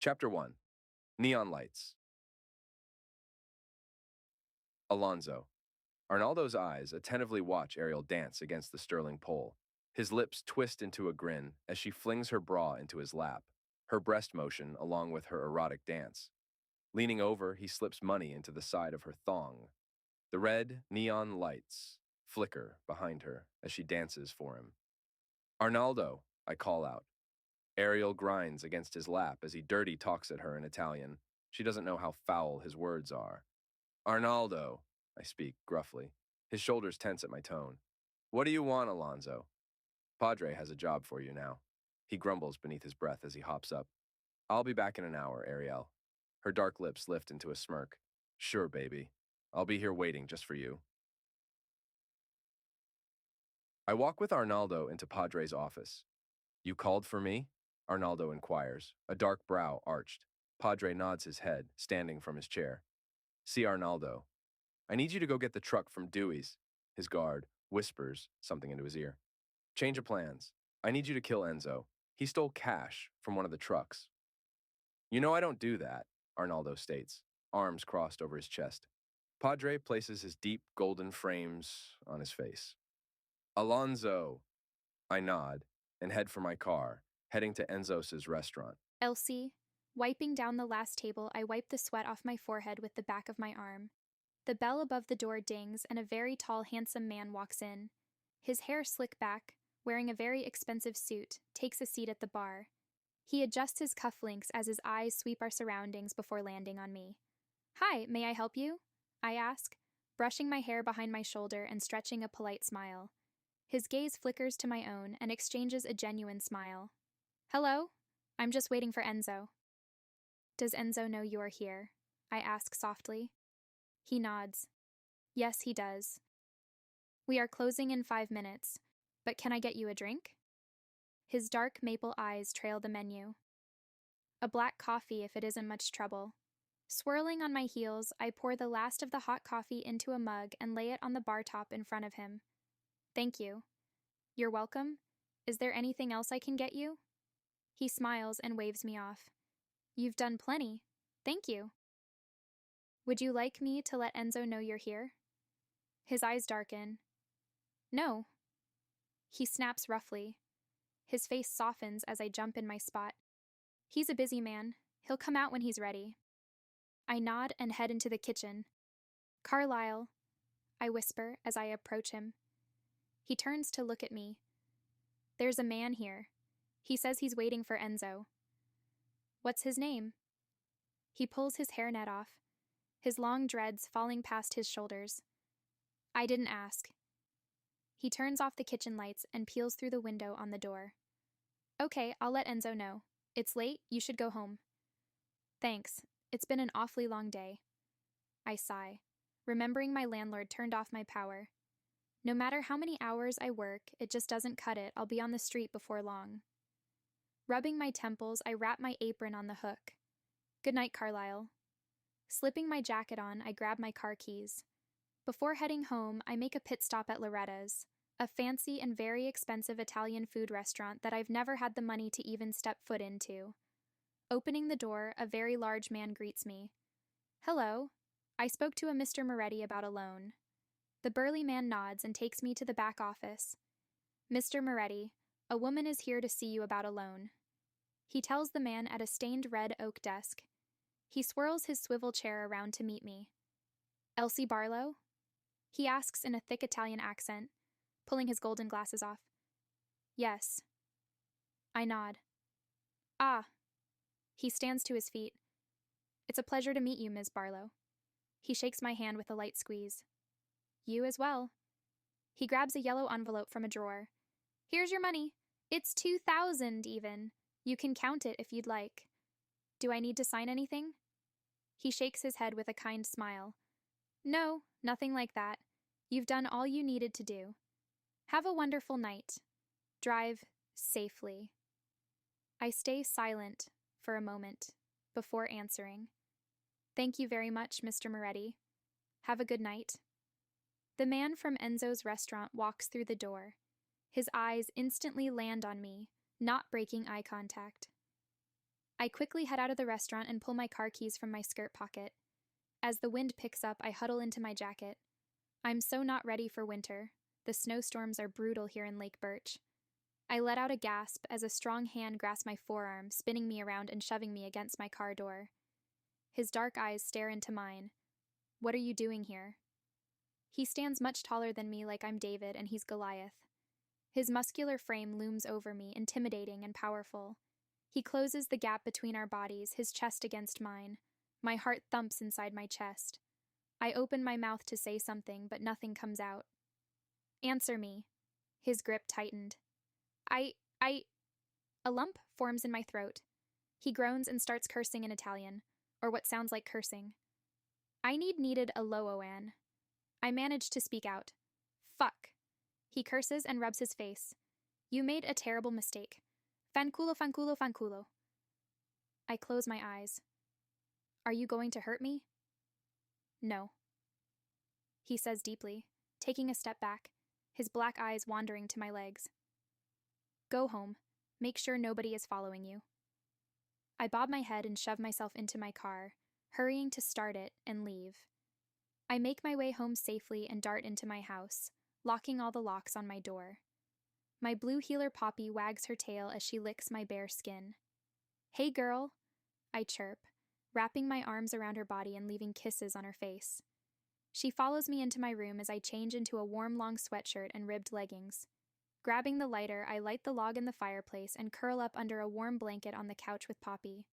Chapter 1. Neon Lights. Alonzo. Arnaldo's eyes attentively watch Ariel dance against the sterling pole. His lips twist into a grin as she flings her bra into his lap, her breast motion along with her erotic dance. Leaning over, he slips money into the side of her thong. The red neon lights flicker behind her as she dances for him. Arnaldo, I call out. Ariel grinds against his lap as he dirty talks at her in Italian. She doesn't know how foul his words are. Arnaldo, I speak gruffly. His shoulders tense at my tone. What do you want, Alonzo? Padre has a job for you now. He grumbles beneath his breath as he hops up. I'll be back in an hour, Ariel. Her dark lips lift into a smirk. Sure, baby. I'll be here waiting just for you. I walk with Arnaldo into Padre's office. You called for me? Arnaldo inquires, a dark brow arched. Padre nods his head, standing from his chair. See Arnaldo. I need you to go get the truck from Dewey's. His guard whispers something into his ear. Change of plans. I need you to kill Enzo. He stole cash from one of the trucks. You know I don't do that, Arnaldo states, arms crossed over his chest. Padre places his deep golden frames on his face. Alonzo. I nod and head for my car, heading to Enzo's restaurant. Elsie, wiping down the last table, I wipe the sweat off my forehead with the back of my arm. The bell above the door dings and a very tall, handsome man walks in. His hair slicked back, wearing a very expensive suit, takes a seat at the bar. He adjusts his cufflinks as his eyes sweep our surroundings before landing on me. Hi, may I help you? I ask, brushing my hair behind my shoulder and stretching a polite smile. His gaze flickers to my own and exchanges a genuine smile. Hello? I'm just waiting for Enzo. Does Enzo know you are here? I ask softly. He nods. Yes, he does. We are closing in 5 minutes, but can I get you a drink? His dark maple eyes trail the menu. A black coffee if it isn't much trouble. Swirling on my heels, I pour the last of the hot coffee into a mug and lay it on the bar top in front of him. Thank you. You're welcome. Is there anything else I can get you? He smiles and waves me off. You've done plenty. Thank you. Would you like me to let Enzo know you're here? His eyes darken. No. He snaps roughly. His face softens as I jump in my spot. He's a busy man. He'll come out when he's ready. I nod and head into the kitchen. Carlisle, I whisper as I approach him. He turns to look at me. There's a man here. He says he's waiting for Enzo. What's his name? He pulls his hairnet off, his long dreads falling past his shoulders. I didn't ask. He turns off the kitchen lights and peels through the window on the door. Okay, I'll let Enzo know. It's late, you should go home. Thanks, it's been an awfully long day. I sigh, remembering my landlord turned off my power. No matter how many hours I work, it just doesn't cut it. I'll be on the street before long. Rubbing my temples, I wrap my apron on the hook. Good night, Carlisle. Slipping my jacket on, I grab my car keys. Before heading home, I make a pit stop at Loretta's, a fancy and very expensive Italian food restaurant that I've never had the money to even step foot into. Opening the door, a very large man greets me. Hello. I spoke to a Mr. Moretti about a loan. The burly man nods and takes me to the back office. Mr. Moretti, a woman is here to see you about a loan. He tells the man at a stained red oak desk. He swirls his swivel chair around to meet me. Elsie Barlow? He asks in a thick Italian accent, pulling his golden glasses off. Yes. I nod. Ah. He stands to his feet. It's a pleasure to meet you, Ms. Barlow. He shakes my hand with a light squeeze. You as well. He grabs a yellow envelope from a drawer. Here's your money. It's 2,000 even. You can count it if you'd like. Do I need to sign anything? He shakes his head with a kind smile. No, nothing like that. You've done all you needed to do. Have a wonderful night. Drive safely. I stay silent for a moment before answering. Thank you very much, Mr. Moretti. Have a good night. The man from Enzo's restaurant walks through the door. His eyes instantly land on me, not breaking eye contact. I quickly head out of the restaurant and pull my car keys from my skirt pocket. As the wind picks up, I huddle into my jacket. I'm so not ready for winter. The snowstorms are brutal here in Lake Birch. I let out a gasp as a strong hand grasps my forearm, spinning me around and shoving me against my car door. His dark eyes stare into mine. What are you doing here? He stands much taller than me, like I'm David and he's Goliath. His muscular frame looms over me, intimidating and powerful. He closes the gap between our bodies, his chest against mine. My heart thumps inside my chest. I open my mouth to say something, but nothing comes out. Answer me. His grip tightened. A lump forms in my throat. He groans and starts cursing in Italian, or what sounds like cursing. I needed a Looan. I manage to speak out. Fuck. He curses and rubs his face. You made a terrible mistake. Fanculo, fanculo, fanculo. I close my eyes. Are you going to hurt me? No. He says deeply, taking a step back, his black eyes wandering to my legs. Go home. Make sure nobody is following you. I bob my head and shove myself into my car, hurrying to start it and leave. I make my way home safely and dart into my house, locking all the locks on my door. My blue heeler Poppy wags her tail as she licks my bare skin. Hey girl, I chirp, wrapping my arms around her body and leaving kisses on her face. She follows me into my room as I change into a warm long sweatshirt and ribbed leggings. Grabbing the lighter, I light the log in the fireplace and curl up under a warm blanket on the couch with Poppy.